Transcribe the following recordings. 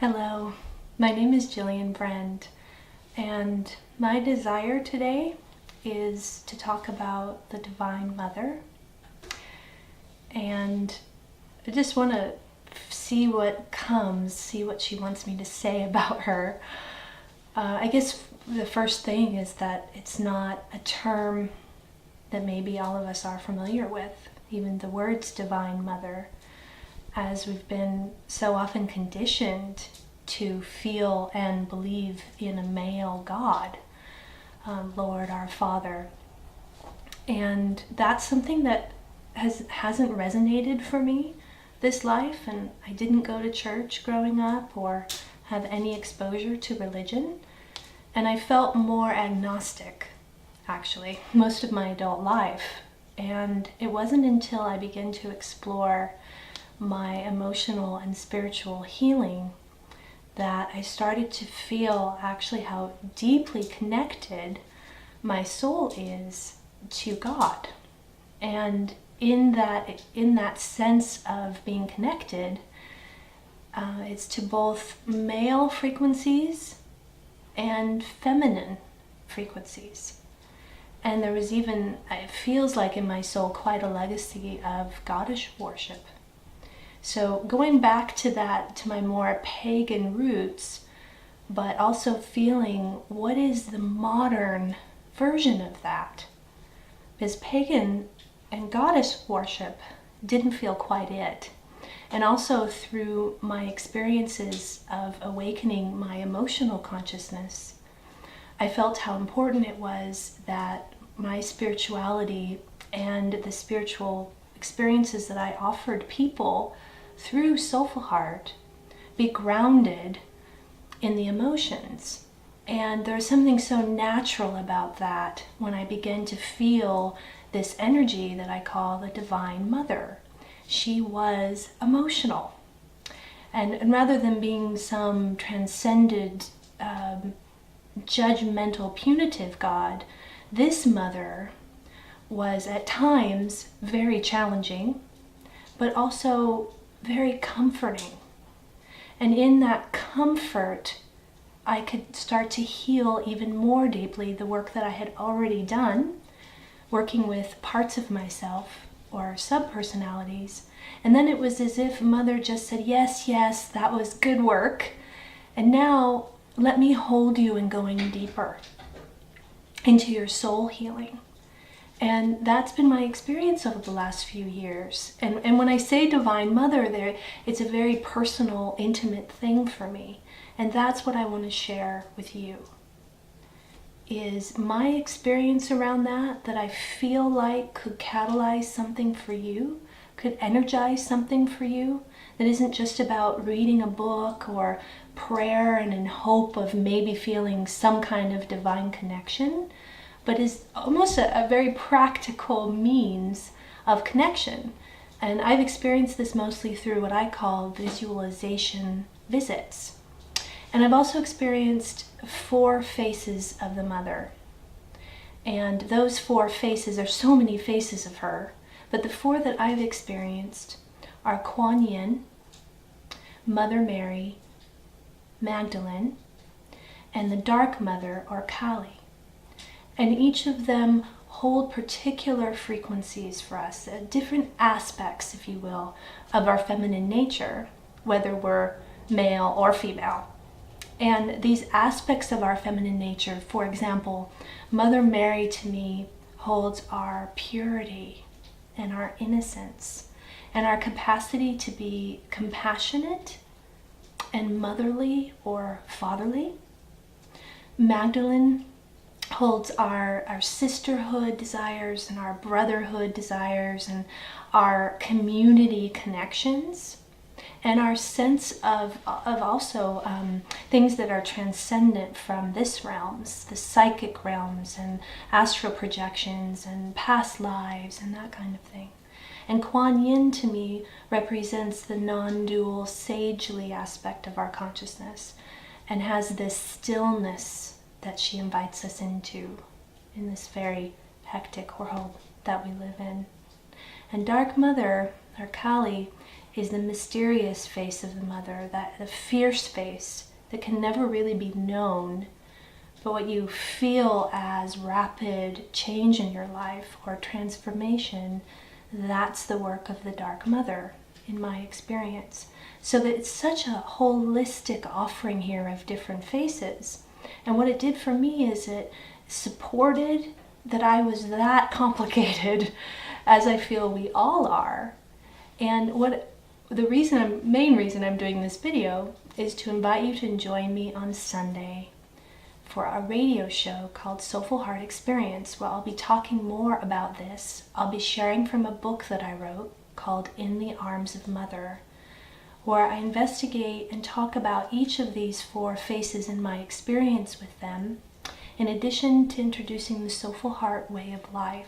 Hello, my name is Jillian Vriend, and my desire today is to talk about the Divine Mother. And I just want to see what comes, see what she wants me to say about her. I guess the first thing is that it's not a term that maybe all of us are familiar with, even the words Divine Mother, as we've been so often conditioned to feel and believe in a male God, Lord our Father. And that's something that hasn't resonated for me this life, and I didn't go to church growing up or have any exposure to religion, and I felt more agnostic actually most of my adult life. And it wasn't until I began to explore my emotional and spiritual healing that I started to feel actually how deeply connected my soul is to God. And in that sense of being connected, it's to both male frequencies and feminine frequencies. And there was even, it feels like in my soul, quite a legacy of goddess worship. So going back to that, to my more pagan roots, but also feeling what is the modern version of that? Because pagan and goddess worship didn't feel quite it. And also through my experiences of awakening my emotional consciousness, I felt how important it was that my spirituality and the spiritual experiences that I offered people through Soulful Heart be grounded in the emotions. And there's something so natural about that when I begin to feel this energy that I call the Divine Mother. She was emotional. And rather than being some transcended, judgmental, punitive God, this mother was at times very challenging, but also very comforting. And in that comfort, I could start to heal even more deeply the work that I had already done, working with parts of myself or subpersonalities. And then it was as if Mother just said, yes, yes, that was good work. And now let me hold you in going deeper into your soul healing. And that's been my experience over the last few years. And when I say Divine Mother there, it's a very personal, intimate thing for me. And that's what I want to share with you, is my experience around that I feel like could catalyze something for you, could energize something for you, that isn't just about reading a book or prayer and in hope of maybe feeling some kind of divine connection, but is almost a very practical means of connection. And I've experienced this mostly through what I call visualization visits. And I've also experienced 4 faces of the Mother. And those 4 faces, are so many faces of her, but the 4 that I've experienced are Kuan Yin, Mother Mary, Magdalene, and the Dark Mother, or Kali. And each of them hold particular frequencies for us, different aspects, if you will, of our feminine nature, whether we're male or female. And these aspects of our feminine nature, for example, Mother Mary to me holds our purity and our innocence and our capacity to be compassionate and motherly or fatherly. Magdalene holds our sisterhood desires and our brotherhood desires and our community connections and our sense of also things that are transcendent from this realms, the psychic realms and astral projections and past lives and that kind of thing. And Kuan Yin to me represents the non-dual sagely aspect of our consciousness and has this stillness that she invites us into in this very hectic world that we live in. And Dark Mother, or Kali, is the mysterious face of the mother, that the fierce face that can never really be known, but what you feel as rapid change in your life or transformation, that's the work of the Dark Mother, in my experience. So that it's such a holistic offering here of different faces. And what it did for me is it supported that I was that complicated, as I feel we all are. And the main reason I'm doing this video is to invite you to join me on Sunday for a radio show called Soulful Heart Experience, where I'll be talking more about this. I'll be sharing from a book that I wrote called In the Arms of Mother, where I investigate and talk about each of these 4 faces and my experience with them, in addition to introducing the Soulful Heart way of life,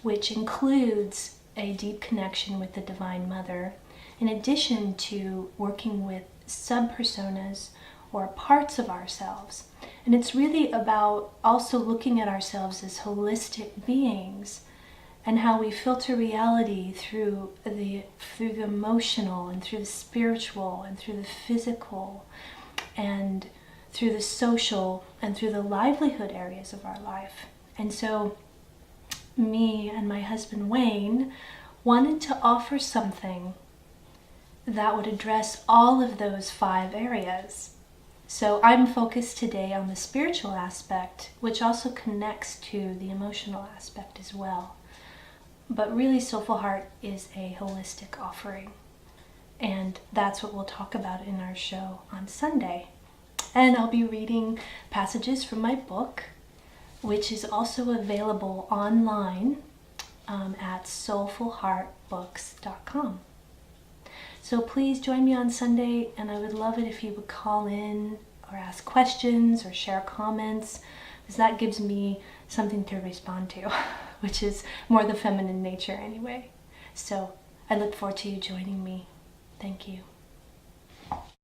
which includes a deep connection with the Divine Mother, in addition to working with sub-personas or parts of ourselves. And it's really about also looking at ourselves as holistic beings and how we filter reality through the emotional and through the spiritual and through the physical and through the social and through the livelihood areas of our life. And so me and my husband Wayne wanted to offer something that would address all of those 5 areas. So I'm focused today on the spiritual aspect, which also connects to the emotional aspect as well. But really, Soulful Heart is a holistic offering. And that's what we'll talk about in our show on Sunday. And I'll be reading passages from my book, which is also available online at soulfulheartbooks.com. So please join me on Sunday, and I would love it if you would call in or ask questions or share comments, because that gives me something to respond to, which is more the feminine nature anyway. So I look forward to you joining me. Thank you.